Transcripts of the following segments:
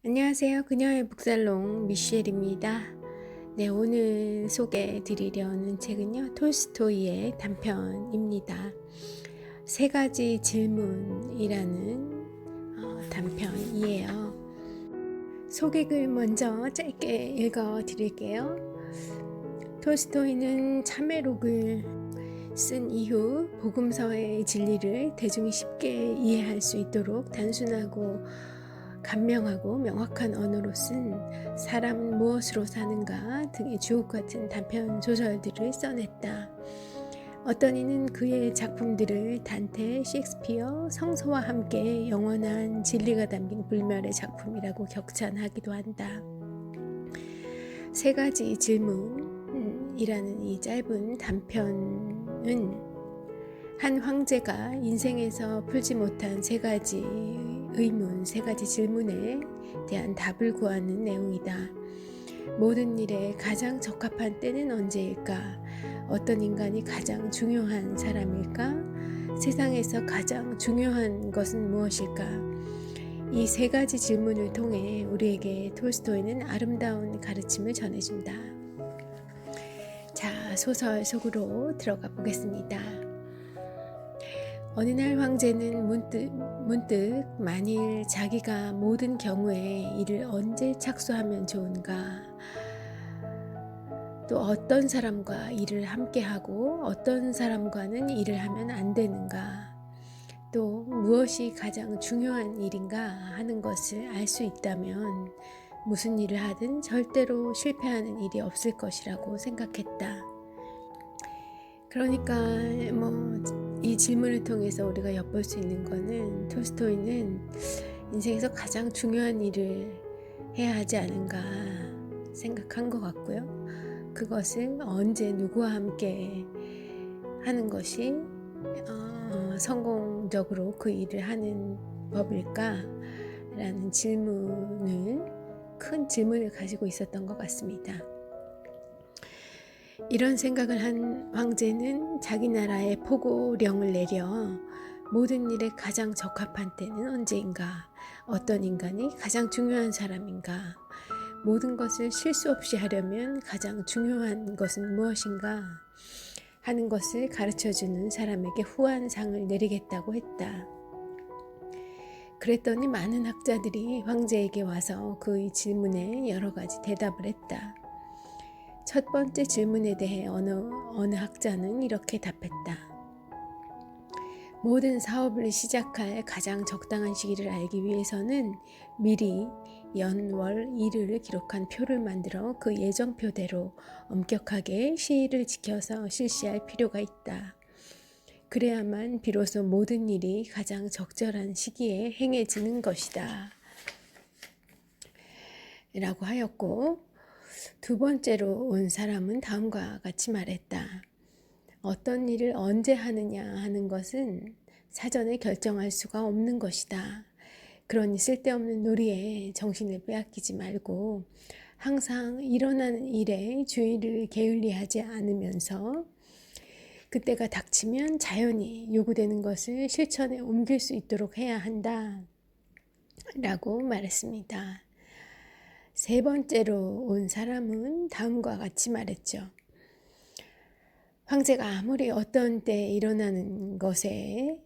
안녕하세요. 그녀의 북살롱 미셸입니다. 네, 오늘 소개해 드리려는 책은요, 톨스토이의 단편입니다. 세 가지 질문이라는 단편이에요. 소개글 먼저 짧게 읽어 드릴게요. 톨스토이는 참회록을 쓴 이후 복음서의 진리를 대중이 쉽게 이해할 수 있도록 단순하고 간명하고 명확한 언어로 쓴 사람은 무엇으로 사는가 등의 주옥같은 단편 소설들을 써냈다. 어떤 이는 그의 작품들을 단테, 셰익스피어, 성서와 함께 영원한 진리가 담긴 불멸의 작품이라고 격찬하기도 한다. 세 가지 질문이라는 이 짧은 단편은 한 황제가 인생에서 풀지 못한 세 가지 의문, 세 가지 질문에 대한 답을 구하는 내용이다. 모든 일에 가장 적합한 때는 언제일까? 어떤 인간이 가장 중요한 사람일까? 세상에서 가장 중요한 것은 무엇일까? 이 세 가지 질문을 통해 우리에게 톨스토이는 아름다운 가르침을 전해준다. 자, 소설 속으로 들어가 보겠습니다. 어느 날 황제는 문득 만일 자기가 모든 경우에 이를 언제 착수하면 좋은가, 또 어떤 사람과 일을 함께하고 어떤 사람과는 일을 하면 안 되는가, 또 무엇이 가장 중요한 일인가 하는 것을 알 수 있다면 무슨 일을 하든 절대로 실패하는 일이 없을 것이라고 생각했다. 그러니까 이 질문을 통해서 우리가 엿볼 수 있는 거는 톨스토이는 인생에서 가장 중요한 일을 해야 하지 않은가 생각한 것 같고요. 그것을 언제 누구와 함께 하는 것이 성공적으로 그 일을 하는 법일까? 라는 큰 질문을 가지고 있었던 것 같습니다. 이런 생각을 한 황제는 자기 나라에 포고령을 내려 모든 일에 가장 적합한 때는 언제인가, 어떤 인간이 가장 중요한 사람인가, 모든 것을 실수 없이 하려면 가장 중요한 것은 무엇인가 하는 것을 가르쳐주는 사람에게 후한상을 내리겠다고 했다. 그랬더니 많은 학자들이 황제에게 와서 그의 질문에 여러 가지 대답을 했다. 첫 번째 질문에 대해 어느 학자는 이렇게 답했다. 모든 사업을 시작할 가장 적당한 시기를 알기 위해서는 미리 연, 월, 일을 기록한 표를 만들어 그 예정표대로 엄격하게 시일을 지켜서 실시할 필요가 있다. 그래야만 비로소 모든 일이 가장 적절한 시기에 행해지는 것이다. 라고 하였고, 두 번째로 온 사람은 다음과 같이 말했다. 어떤 일을 언제 하느냐 하는 것은 사전에 결정할 수가 없는 것이다. 그러니 쓸데없는 놀이에 정신을 빼앗기지 말고 항상 일어나는 일에 주의를 게을리하지 않으면서 그때가 닥치면 자연히 요구되는 것을 실천에 옮길 수 있도록 해야 한다. 라고 말했습니다. 세 번째로 온 사람은 다음과 같이 말했죠. 황제가 아무리 어떤 때에 일어나는 것에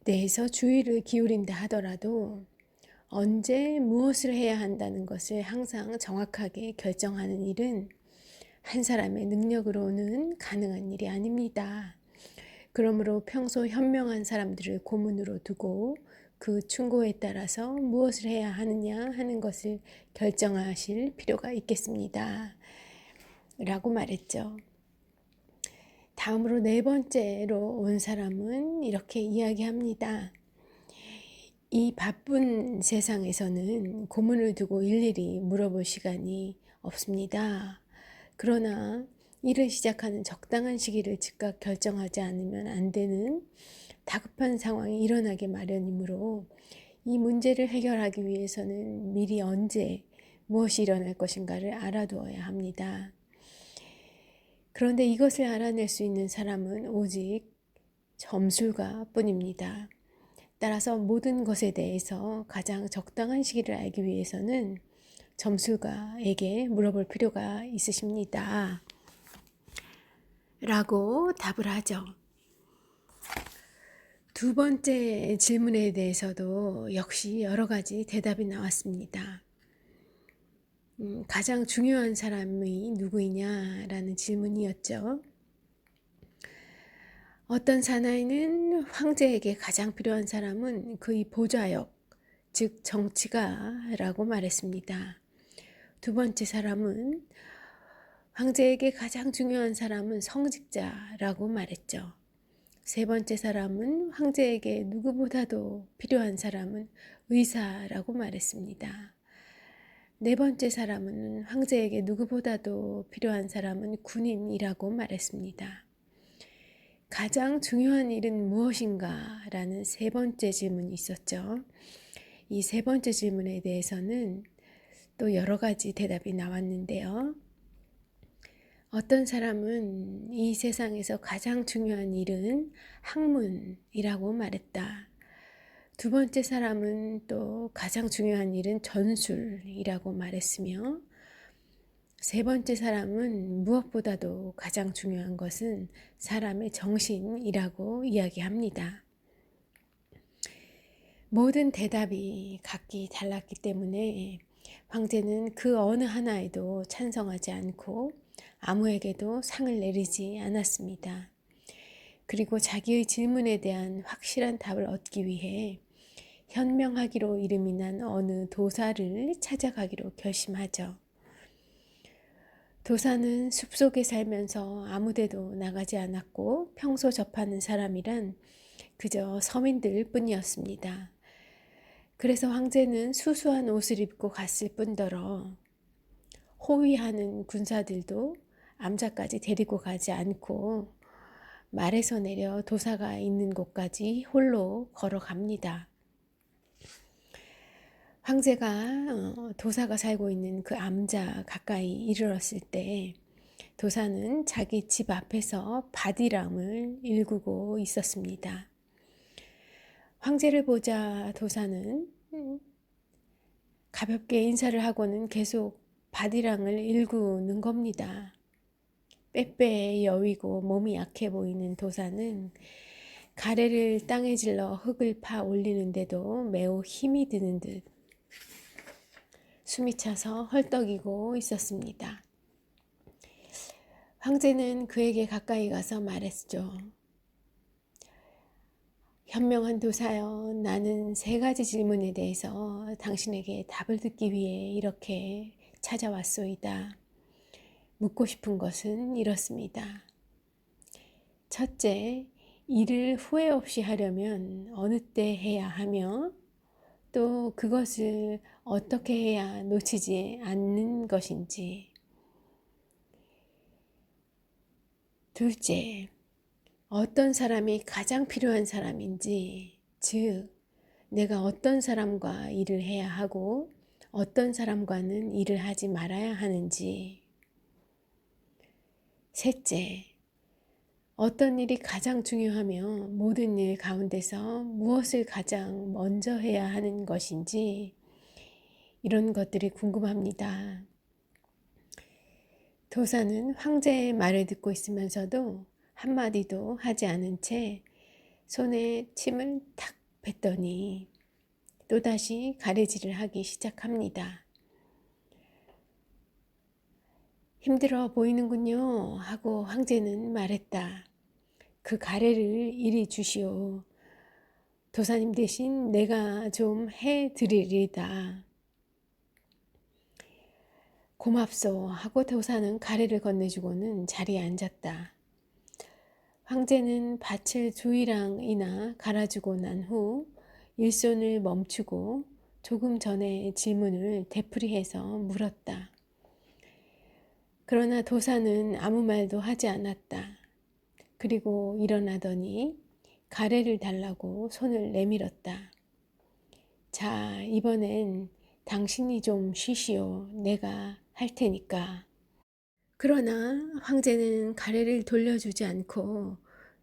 대해서 주의를 기울인다 하더라도 언제 무엇을 해야 한다는 것을 항상 정확하게 결정하는 일은 한 사람의 능력으로는 가능한 일이 아닙니다. 그러므로 평소 현명한 사람들을 고문으로 두고 그 충고에 따라서 무엇을 해야 하느냐 하는 것을 결정하실 필요가 있겠습니다. 라고 말했죠. 다음으로 네 번째로 온 사람은 이렇게 이야기합니다. 이 바쁜 세상에서는 고문을 두고 일일이 물어볼 시간이 없습니다. 그러나 일을 시작하는 적당한 시기를 즉각 결정하지 않으면 안 되는 다급한 상황이 일어나기 마련이므로 이 문제를 해결하기 위해서는 미리 언제 무엇이 일어날 것인가를 알아두어야 합니다. 그런데 이것을 알아낼 수 있는 사람은 오직 점술가 뿐입니다. 따라서 모든 것에 대해서 가장 적당한 시기를 알기 위해서는 점술가에게 물어볼 필요가 있으십니다. 라고 답을 하죠. 두 번째 질문에 대해서도 역시 여러 가지 대답이 나왔습니다. 가장 중요한 사람이 누구이냐라는 질문이었죠. 어떤 사나이는 황제에게 가장 필요한 사람은 그의 보좌역, 즉 정치가라고 말했습니다. 두 번째 사람은 황제에게 가장 중요한 사람은 성직자라고 말했죠. 세 번째 사람은 황제에게 누구보다도 필요한 사람은 의사라고 말했습니다. 네 번째 사람은 황제에게 누구보다도 필요한 사람은 군인이라고 말했습니다. 가장 중요한 일은 무엇인가? 라는 세 번째 질문이 있었죠. 이 세 번째 질문에 대해서는 또 여러 가지 대답이 나왔는데요. 어떤 사람은 이 세상에서 가장 중요한 일은 학문이라고 말했다. 두 번째 사람은 또 가장 중요한 일은 전술이라고 말했으며, 세 번째 사람은 무엇보다도 가장 중요한 것은 사람의 정신이라고 이야기합니다. 모든 대답이 각기 달랐기 때문에 황제는 그 어느 하나에도 찬성하지 않고 아무에게도 상을 내리지 않았습니다. 그리고 자기의 질문에 대한 확실한 답을 얻기 위해 현명하기로 이름이 난 어느 도사를 찾아가기로 결심하죠. 도사는 숲속에 살면서 아무데도 나가지 않았고 평소 접하는 사람이란 그저 서민들 뿐이었습니다. 그래서 황제는 수수한 옷을 입고 갔을 뿐더러 호위하는 군사들도 암자까지 데리고 가지 않고 말에서 내려 도사가 있는 곳까지 홀로 걸어갑니다. 황제가 도사가 살고 있는 그 암자 가까이 이르렀을 때 도사는 자기 집 앞에서 바디람을 일구고 있었습니다. 황제를 보자 도사는 가볍게 인사를 하고는 계속 바디랑을 일구는 겁니다. 빼빼 여위고 몸이 약해 보이는 도사는 가래를 땅에 질러 흙을 파 올리는데도 매우 힘이 드는 듯 숨이 차서 헐떡이고 있었습니다. 황제는 그에게 가까이 가서 말했죠. 현명한 도사여, 나는 세 가지 질문에 대해서 당신에게 답을 듣기 위해 이렇게 찾아왔소이다. 묻고 싶은 것은 이렇습니다. 첫째, 일을 후회 없이 하려면 어느 때 해야 하며 또 그것을 어떻게 해야 놓치지 않는 것인지. 둘째, 어떤 사람이 가장 필요한 사람인지, 즉 내가 어떤 사람과 일을 해야 하고 어떤 사람과는 일을 하지 말아야 하는지. 셋째, 어떤 일이 가장 중요하며 모든 일 가운데서 무엇을 가장 먼저 해야 하는 것인지, 이런 것들이 궁금합니다. 도사는 황제의 말을 듣고 있으면서도 한마디도 하지 않은 채 손에 침을 탁 뱉더니 또다시 가래질을 하기 시작합니다. 힘들어 보이는군요 하고 황제는 말했다. 그 가래를 이리 주시오. 도사님 대신 내가 좀 해드리리다. 고맙소 하고 도사는 가래를 건네주고는 자리에 앉았다. 황제는 밭을 주이랑이나 갈아주고 난 후 일손을 멈추고 조금 전에 질문을 되풀이해서 물었다. 그러나 도사는 아무 말도 하지 않았다. 그리고 일어나더니 가래를 달라고 손을 내밀었다. 자, 이번엔 당신이 좀 쉬시오. 내가 할 테니까. 그러나 황제는 가래를 돌려주지 않고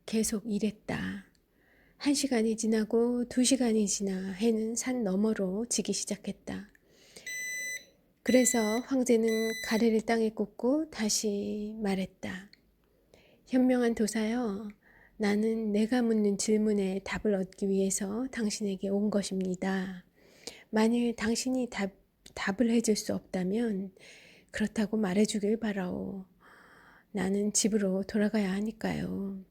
계속 일했다. 1시간이 지나고 2시간이 지나 해는 산 너머로 지기 시작했다. 그래서 황제는 가래를 땅에 꽂고 다시 말했다. 현명한 도사여, 나는 내가 묻는 질문에 답을 얻기 위해서 당신에게 온 것입니다. 만일 당신이 답을 해줄 수 없다면 그렇다고 말해주길 바라오. 나는 집으로 돌아가야 하니까요.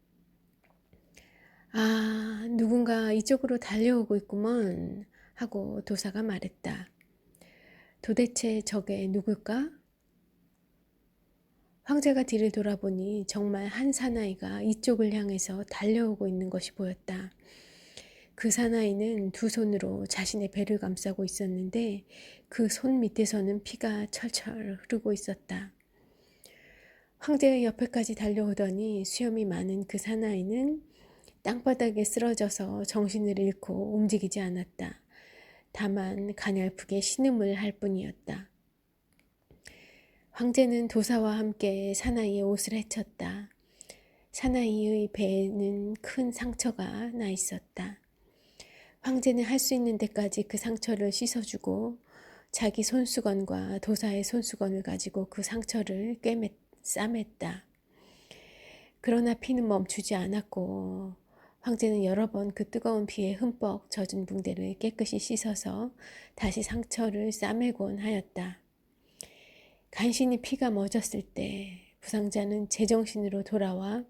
아, 누군가 이쪽으로 달려오고 있구먼 하고 도사가 말했다. 도대체 저게 누굴까? 황제가 뒤를 돌아보니 정말 한 사나이가 이쪽을 향해서 달려오고 있는 것이 보였다. 그 사나이는 두 손으로 자신의 배를 감싸고 있었는데 그 손 밑에서는 피가 철철 흐르고 있었다. 황제의 옆에까지 달려오더니 수염이 많은 그 사나이는 땅바닥에 쓰러져서 정신을 잃고 움직이지 않았다. 다만 가냘프게 신음을 할 뿐이었다. 황제는 도사와 함께 사나이의 옷을 헤쳤다. 사나이의 배에는 큰 상처가 나 있었다. 황제는 할 수 있는 데까지 그 상처를 씻어주고 자기 손수건과 도사의 손수건을 가지고 그 상처를 싸맸다. 그러나 피는 멈추지 않았고 황제는 여러 번 그 뜨거운 피에 흠뻑 젖은 붕대를 깨끗이 씻어서 다시 상처를 싸매곤 하였다. 간신히 피가 멎었을 때 부상자는 제정신으로 돌아와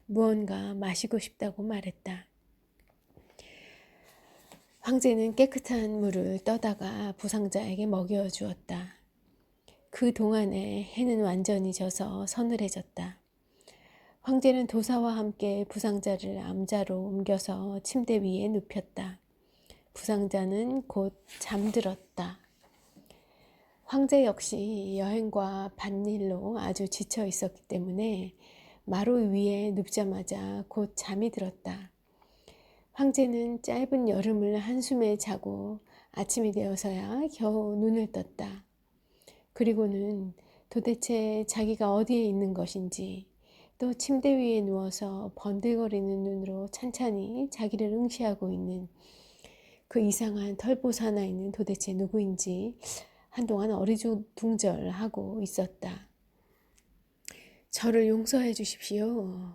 무언가 마시고 싶다고 말했다. 황제는 깨끗한 물을 떠다가 부상자에게 먹여주었다. 그 동안에 해는 완전히 져서 서늘해졌다. 황제는 도사와 함께 부상자를 암자로 옮겨서 침대 위에 눕혔다. 부상자는 곧 잠들었다. 황제 역시 여행과 밭일로 아주 지쳐 있었기 때문에 마루 위에 눕자마자 곧 잠이 들었다. 황제는 짧은 여름을 한숨에 자고 아침이 되어서야 겨우 눈을 떴다. 그리고는 도대체 자기가 어디에 있는 것인지 또 침대 위에 누워서 번들거리는 눈으로 찬찬히 자기를 응시하고 있는 그 이상한 털보 사나이는 도대체 누구인지 한동안 어리둥절하고 있었다. 저를 용서해 주십시오.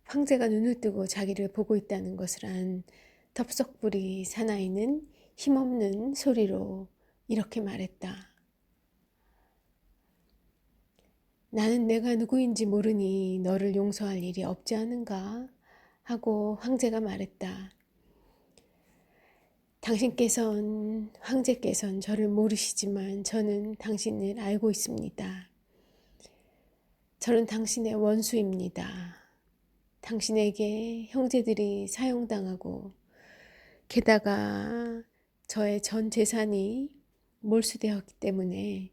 황제가 눈을 뜨고 자기를 보고 있다는 것을 안 덥석부리 사나이는 힘없는 소리로 이렇게 말했다. 나는 내가 누구인지 모르니 너를 용서할 일이 없지 않은가? 하고 황제가 말했다. 황제께선 저를 모르시지만 저는 당신을 알고 있습니다. 저는 당신의 원수입니다. 당신에게 형제들이 사형당하고 게다가 저의 전 재산이 몰수되었기 때문에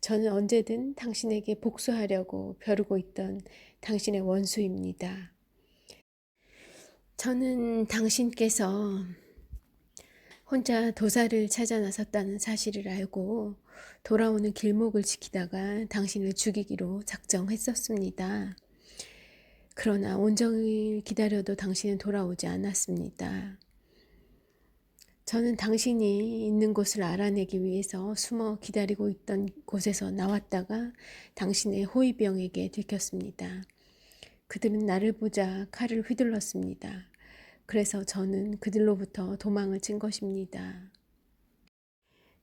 저는 언제든 당신에게 복수하려고 벼르고 있던 당신의 원수입니다. 저는 당신께서 혼자 도사를 찾아 나섰다는 사실을 알고 돌아오는 길목을 지키다가 당신을 죽이기로 작정했었습니다. 그러나 온종일 기다려도 당신은 돌아오지 않았습니다. 저는 당신이 있는 곳을 알아내기 위해서 숨어 기다리고 있던 곳에서 나왔다가 당신의 호위병에게 들켰습니다. 그들은 나를 보자 칼을 휘둘렀습니다. 그래서 저는 그들로부터 도망을 친 것입니다.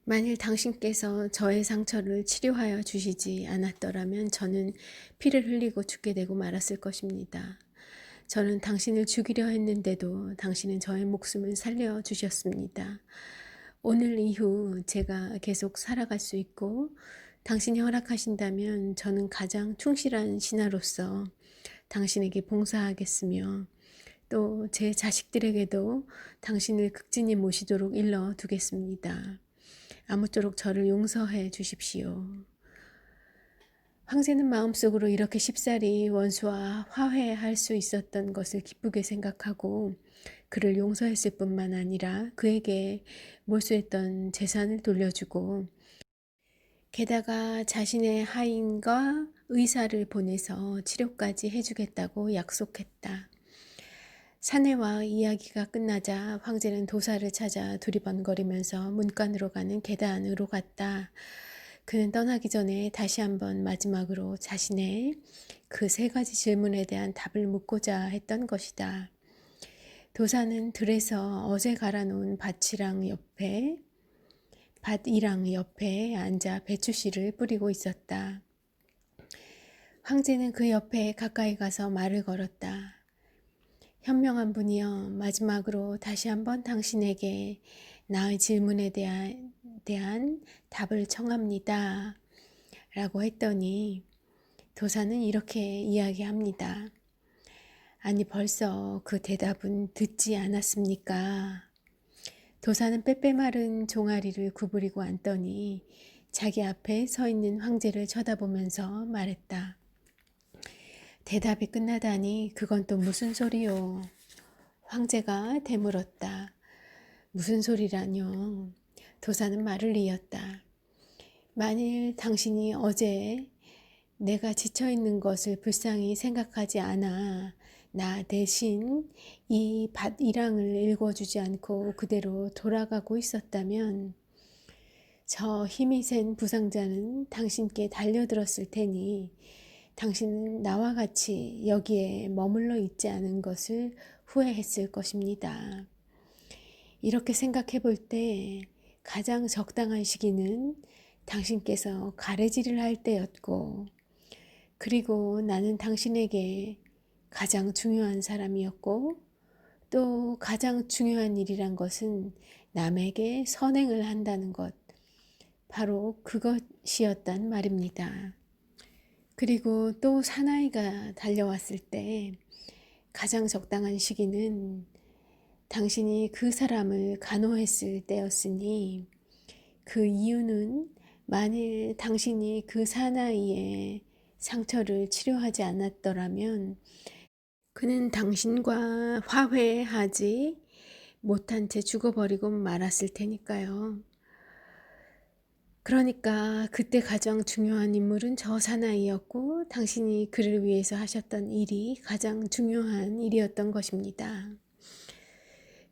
만일 당신께서 저의 상처를 치료하여 주시지 않았더라면 저는 피를 흘리고 죽게 되고 말았을 것입니다. 저는 당신을 죽이려 했는데도 당신은 저의 목숨을 살려주셨습니다. 오늘 이후 제가 계속 살아갈 수 있고 당신이 허락하신다면 저는 가장 충실한 신하로서 당신에게 봉사하겠으며 또 제 자식들에게도 당신을 극진히 모시도록 일러두겠습니다. 아무쪼록 저를 용서해 주십시오. 황제는 마음속으로 이렇게 쉽사리 원수와 화해할 수 있었던 것을 기쁘게 생각하고 그를 용서했을 뿐만 아니라 그에게 몰수했던 재산을 돌려주고 게다가 자신의 하인과 의사를 보내서 치료까지 해주겠다고 약속했다. 사내와 이야기가 끝나자 황제는 도사를 찾아 두리번거리면서 문간으로 가는 계단으로 갔다. 그는 떠나기 전에 다시 한번 마지막으로 자신의 그 세 가지 질문에 대한 답을 묻고자 했던 것이다. 도사는 들에서 어제 갈아놓은 밭이랑 옆에 앉아 배추씨를 뿌리고 있었다. 황제는 그 옆에 가까이 가서 말을 걸었다. 현명한 분이여, 마지막으로 다시 한번 당신에게 나의 질문에 대한 답을 청합니다. 라고 했더니 도사는 이렇게 이야기합니다. 아니, 벌써 그 대답은 듣지 않았습니까? 도사는 빼빼 마른 종아리를 구부리고 앉더니 자기 앞에 서 있는 황제를 쳐다보면서 말했다. 대답이 끝나다니 그건 또 무슨 소리요? 황제가 되물었다. 무슨 소리라뇨? 도사는 말을 이었다. 만일 당신이 어제 내가 지쳐있는 것을 불쌍히 생각하지 않아 나 대신 이 밭이랑을 읽어주지 않고 그대로 돌아가고 있었다면 저 힘이 센 부상자는 당신께 달려들었을 테니 당신은 나와 같이 여기에 머물러 있지 않은 것을 후회했을 것입니다. 이렇게 생각해 볼 때 가장 적당한 시기는 당신께서 가래질을 할 때였고, 그리고 나는 당신에게 가장 중요한 사람이었고, 또 가장 중요한 일이란 것은 남에게 선행을 한다는 것, 바로 그것이었단 말입니다. 그리고 또 사나이가 달려왔을 때 가장 적당한 시기는 당신이 그 사람을 간호했을 때였으니 그 이유는 만일 당신이 그 사나이의 상처를 치료하지 않았더라면 그는 당신과 화해하지 못한 채 죽어버리고 말았을 테니까요. 그러니까 그때 가장 중요한 인물은 저 사나이였고 당신이 그를 위해서 하셨던 일이 가장 중요한 일이었던 것입니다.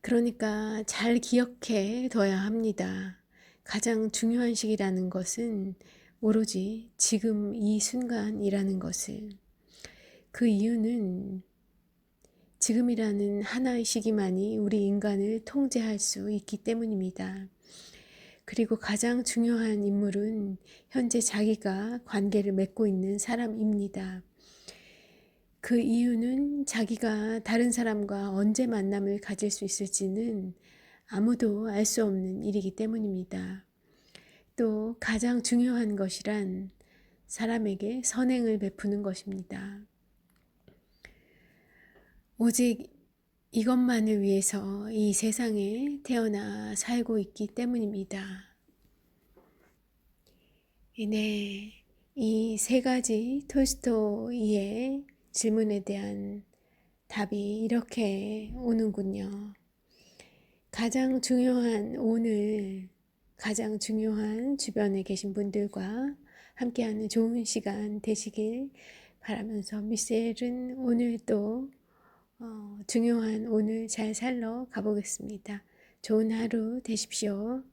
그러니까 잘 기억해 둬야 합니다. 가장 중요한 시기라는 것은 오로지 지금 이 순간이라는 것을. 그 이유는 지금이라는 하나의 시기만이 우리 인간을 통제할 수 있기 때문입니다. 그리고 가장 중요한 인물은 현재 자기가 관계를 맺고 있는 사람입니다. 그 이유는 자기가 다른 사람과 언제 만남을 가질 수 있을지는 아무도 알 수 없는 일이기 때문입니다. 또 가장 중요한 것이란 사람에게 선행을 베푸는 것입니다. 오직 이것만을 위해서 이 세상에 태어나 살고 있기 때문입니다. 네, 이 세 가지 톨스토이의 질문에 대한 답이 이렇게 오는군요. 가장 중요한 오늘, 가장 중요한 주변에 계신 분들과 함께하는 좋은 시간 되시길 바라면서 미셀은 오늘 또 중요한 오늘 잘 살러 가보겠습니다. 좋은 하루 되십시오.